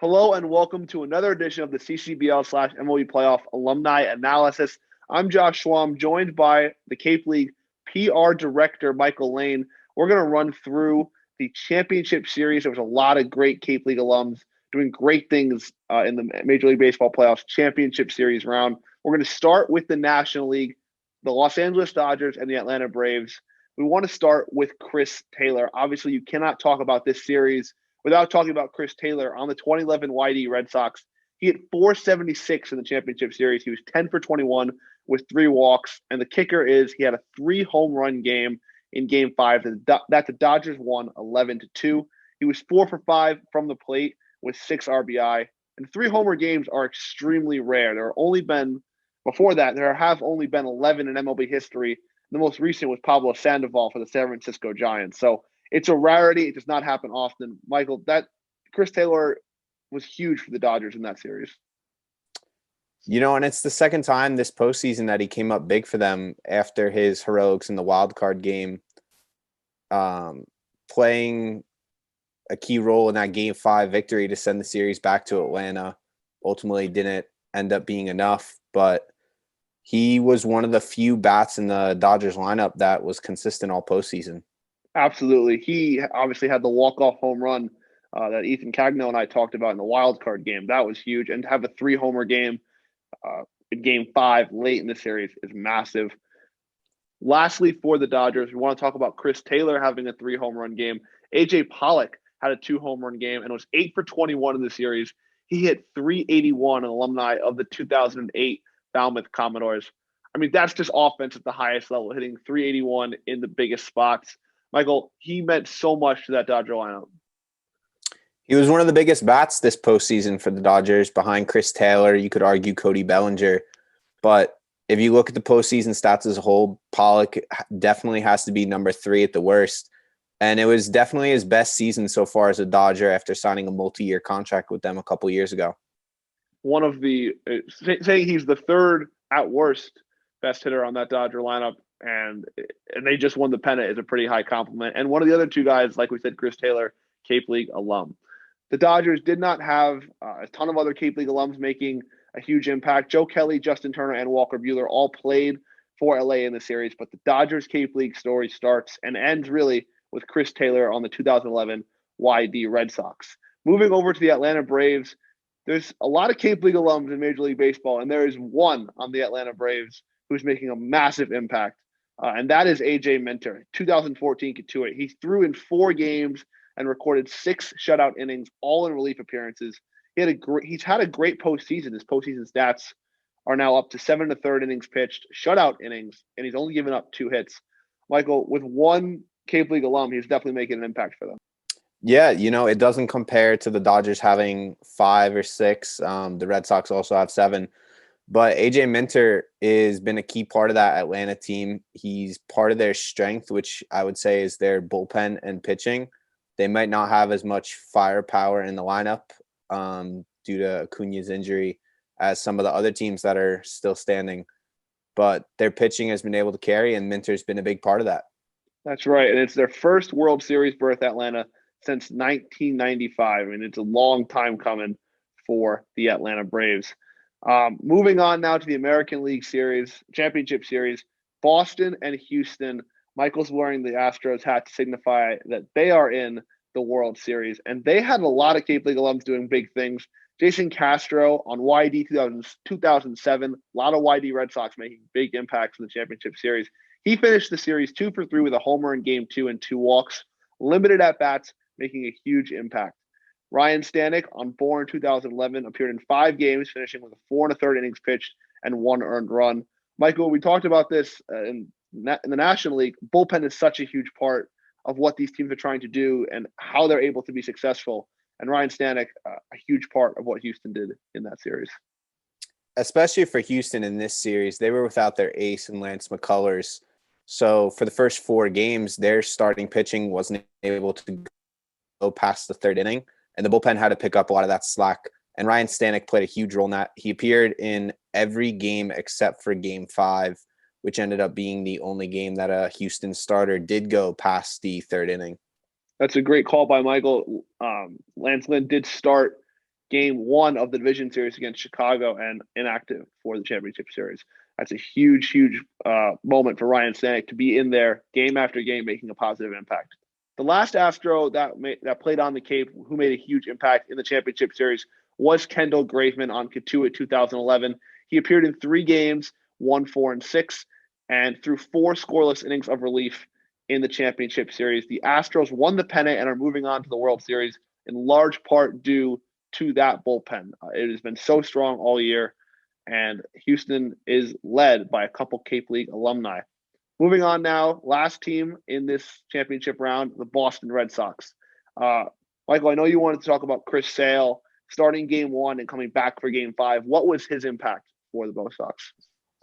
Hello and welcome to another edition of the CCBL/MLB Playoff Alumni Analysis. I'm Josh Schwam, joined by the Cape League PR Director, Michael Lane. We're going to run through the championship series. There was a lot of great Cape League alums doing great things in the Major League Baseball Playoffs championship series round. We're going to start with the National League, the Los Angeles Dodgers and the Atlanta Braves. We want to start with Chris Taylor. Obviously, you cannot talk about this series without talking about Chris Taylor on the 2011 YD Red Sox. He hit 476 in the championship series. He was 10 for 21 with 3 walks. And the kicker is he had a 3 home run game in game 5 that the Dodgers won 11-2. He was 4 for 5 from the plate with 6 RBI. And 3 homer games are extremely rare. There have only been 11 in MLB history. The most recent was Pablo Sandoval for the San Francisco Giants. So it's a rarity. It does not happen often. Michael, that Chris Taylor was huge for the Dodgers in that series. And it's the second time this postseason that he came up big for them after his heroics in the wild card game, playing a key role in that Game 5 victory to send the series back to Atlanta. Ultimately didn't end up being enough, but he was one of the few bats in the Dodgers lineup that was consistent all postseason. Absolutely. He obviously had the walk-off home run that Ethan Cagno and I talked about in the wild card game. That was huge. And to have a 3-homer game in Game 5 late in the series is massive. Lastly, for the Dodgers, we want to talk about Chris Taylor having a 3-home run game. A.J. Pollock had a 2-home run game and was 8 for 21 in the series. He hit 381, an alumni of the 2008 Falmouth Commodores. I mean, that's just offense at the highest level, hitting 381 in the biggest spots. Michael, he meant so much to that Dodger lineup. He was one of the biggest bats this postseason for the Dodgers behind Chris Taylor. You could argue Cody Bellinger. But if you look at the postseason stats as a whole, Pollock definitely has to be number 3 at the worst. And it was definitely his best season so far as a Dodger after signing a multi-year contract with them a couple years ago. One of the saying he's the 3rd at worst best hitter on that Dodger lineup, and they just won the pennant is a pretty high compliment. And one of the other 2 guys, like we said, Chris Taylor, Cape League alum. The Dodgers did not have a ton of other Cape League alums making a huge impact. Joe Kelly, Justin Turner, and Walker Buehler all played for LA in the series, but the Dodgers Cape League story starts and ends really with Chris Taylor on the 2011 YD Red Sox. Moving over to the Atlanta Braves, there's a lot of Cape League alums in Major League Baseball, and there is one on the Atlanta Braves who's making a massive impact, and that is A.J. Minter, 2014 Couture. He threw in 4 games and recorded 6 shutout innings, all in relief appearances. He's had a great postseason. His postseason stats are now up to 7 1/3 innings pitched, shutout innings, and he's only given up 2 hits. Michael, with one Cape League alum, he's definitely making an impact for them. Yeah, it doesn't compare to the Dodgers having 5 or 6. The Red Sox also have 7. But A.J. Minter has been a key part of that Atlanta team. He's part of their strength, which I would say is their bullpen and pitching. They might not have as much firepower in the lineup due to Acuna's injury as some of the other teams that are still standing. But their pitching has been able to carry, and Minter's been a big part of that. That's right. And it's their first World Series berth, Atlanta, since 1995. I mean, it's a long time coming for the Atlanta Braves. Moving on now to the American League Series, Championship Series, Boston and Houston. Michael's wearing the Astros hat to signify that they are in the World Series. And they had a lot of Cape League alums doing big things. Jason Castro on YD 2007, a lot of YD Red Sox making big impacts in the Championship Series. He finished the series 2 for 3 with a homer in Game 2 and 2 walks, limited at-bats, making a huge impact. Ryan Stanek on Bourne 2011 appeared in 5 games, finishing with a 4 1/3 innings pitched and 1 earned run. Michael, we talked about this in the National League. Bullpen is such a huge part of what these teams are trying to do and how they're able to be successful. And Ryan Stanek, a huge part of what Houston did in that series. Especially for Houston in this series, they were without their ace and Lance McCullers. So for the first 4 games, their starting pitching wasn't able to go past the 3rd inning. And the bullpen had to pick up a lot of that slack. And Ryan Stanek played a huge role in that. He appeared in every game except for Game 5, which ended up being the only game that a Houston starter did go past the 3rd inning. That's a great call by Michael. Lance Lynn did start Game 1 of the division series against Chicago and inactive for the championship series. That's a huge, huge moment for Ryan Stanek to be in there game after game, making a positive impact. The last Astro that played on the Cape, who made a huge impact in the championship series, was Kendall Graveman on Katuitt 2011. He appeared in 3 games, 1, 4, and 6, and threw 4 scoreless innings of relief in the championship series. The Astros won the pennant and are moving on to the World Series in large part due to that bullpen. It has been so strong all year, and Houston is led by a couple Cape League alumni. Moving on now, last team in this championship round, the Boston Red Sox. Michael, I know you wanted to talk about Chris Sale starting game 1 and coming back for game 5. What was his impact for the Bo Sox?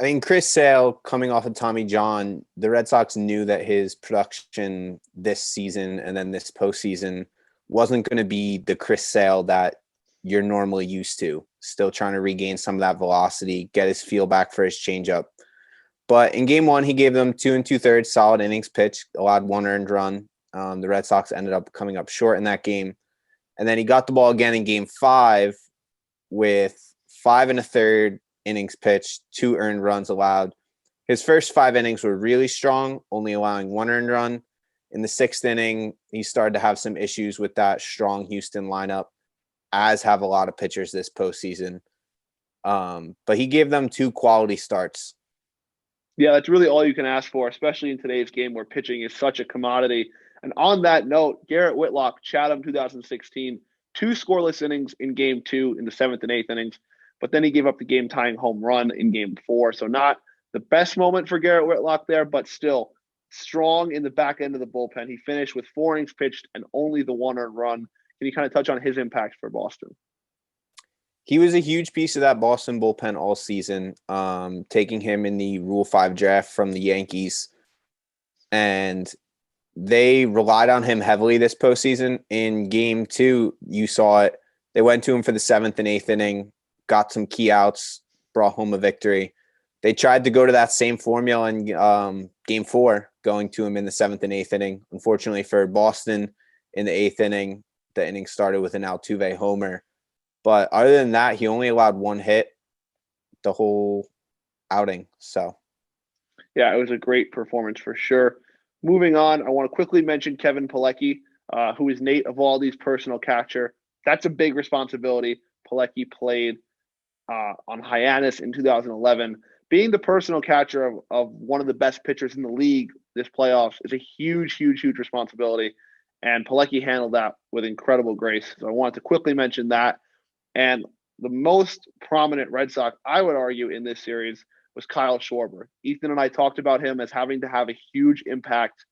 I mean, Chris Sale coming off of Tommy John, the Red Sox knew that his production this season and then this postseason wasn't going to be the Chris Sale that you're normally used to. Still trying to regain some of that velocity, get his feel back for his changeup. But in game 1, he gave them 2 2/3 solid innings pitched, allowed 1 earned run. The Red Sox ended up coming up short in that game. And then he got the ball again in game 5 with 5 1/3 innings pitched, 2 earned runs allowed. His first 5 innings were really strong, only allowing 1 earned run. In the 6th inning, he started to have some issues with that strong Houston lineup, as have a lot of pitchers this postseason. But he gave them 2 quality starts. Yeah, that's really all you can ask for, especially in today's game where pitching is such a commodity. And on that note, Garrett Whitlock, Chatham 2016, 2 scoreless innings in game 2 in the 7th and 8th innings, but then he gave up the game-tying home run in game 4. So not the best moment for Garrett Whitlock there, but still strong in the back end of the bullpen. He finished with 4 innings pitched and only the 1 earned run. Can you kind of touch on his impact for Boston? He was a huge piece of that Boston bullpen all season, taking him in the Rule 5 draft from the Yankees. And they relied on him heavily this postseason. In game 2, you saw it. They went to him for the 7th and 8th inning, got some key outs, brought home a victory. They tried to go to that same formula in game 4, going to him in the 7th and 8th inning. Unfortunately for Boston, in the 8th inning, the inning started with an Altuve homer. But other than that, he only allowed 1 hit the whole outing. So, yeah, it was a great performance for sure. Moving on, I want to quickly mention Kevin Pilecki, who is Nate Eovaldi's personal catcher. That's a big responsibility. Pilecki played on Hyannis in 2011. Being the personal catcher of one of the best pitchers in the league this playoffs is a huge, huge, huge responsibility. And Pilecki handled that with incredible grace. So I wanted to quickly mention that. And the most prominent Red Sox, I would argue, in this series was Kyle Schwarber. Ethan and I talked about him as having to have a huge impact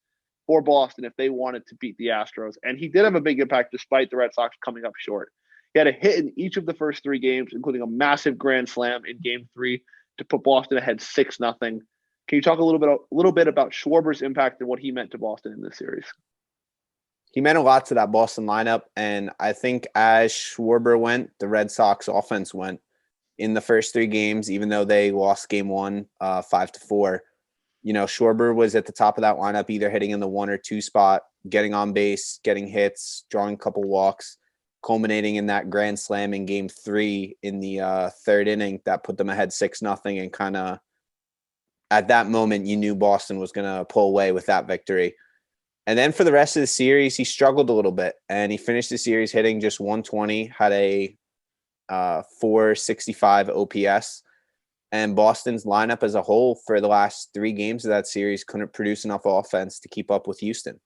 for Boston if they wanted to beat the Astros. And he did have a big impact despite the Red Sox coming up short. He had a hit in each of the first 3 games, including a massive grand slam in game 3 to put Boston ahead 6-0. Can you talk a little bit about Schwarber's impact and what he meant to Boston in this series? he meant a lot to that Boston lineup. And I think as Schwarber went, the Red Sox offense went in the first 3 games, even though they lost game 1, 5-4. You know, Schwarber was at the top of that lineup, either hitting in the 1 or 2 spot, getting on base, getting hits, drawing a couple walks, culminating in that grand slam in game 3 in the 3rd inning that put them ahead 6-0. And kind of at that moment, you knew Boston was going to pull away with that victory. And then for the rest of the series, he struggled a little bit, and he finished the series hitting just 120, had a 465 OPS. And Boston's lineup as a whole for the last 3 games of that series couldn't produce enough offense to keep up with Houston.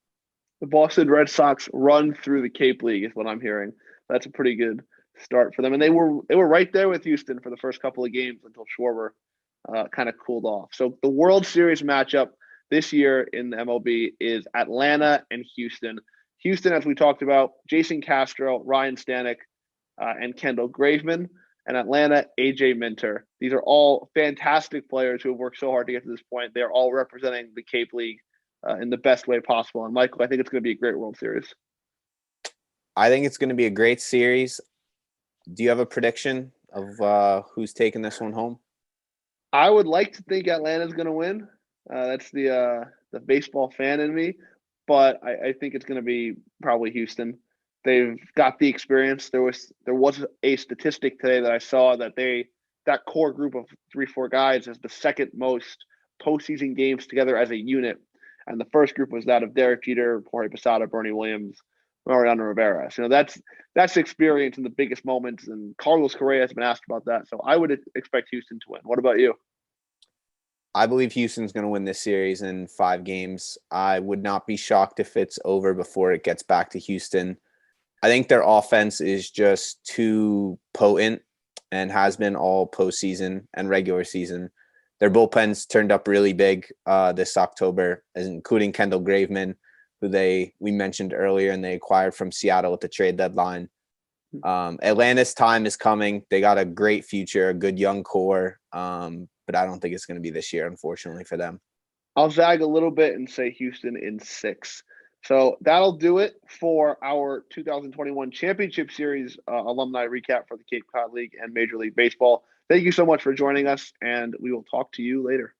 The Boston Red Sox run through the Cape League is what I'm hearing. That's a pretty good start for them. And they were right there with Houston for the first couple of games until Schwarber kind of cooled off. So the World Series matchup this year in the MLB is Atlanta and Houston. Houston, as we talked about, Jason Castro, Ryan Stanek, and Kendall Graveman. And Atlanta, AJ Minter. These are all fantastic players who have worked so hard to get to this point. They're all representing the Cape League in the best way possible. And Michael, I think it's going to be a great World Series. I think it's going to be a great series. Do you have a prediction of who's taking this one home? I would like to think Atlanta's going to win. That's the baseball fan in me. But I think it's going to be probably Houston. They've got the experience. There was a statistic today that I saw that that core group of 3-4 guys is the second most postseason games together as a unit, and the first group was that of Derek Jeter, Jorge Posada, Bernie Williams, Mariano Rivera. So that's experience in the biggest moments, and Carlos Correa has been asked about that. So I would expect Houston to win. What about you? I believe Houston's going to win this series in 5 games. I would not be shocked if it's over before it gets back to Houston. I think their offense is just too potent and has been all postseason and regular season. Their bullpens turned up really big this October, including Kendall Graveman, who we mentioned earlier, and they acquired from Seattle at the trade deadline. Atlanta's time is coming. They got a great future, a good young core, but I don't think it's going to be this year, unfortunately, for them. I'll zag a little bit and say Houston in 6. So that'll do it for our 2021 Championship Series alumni recap for the Cape Cod League and Major League Baseball. Thank you so much for joining us, and we will talk to you later.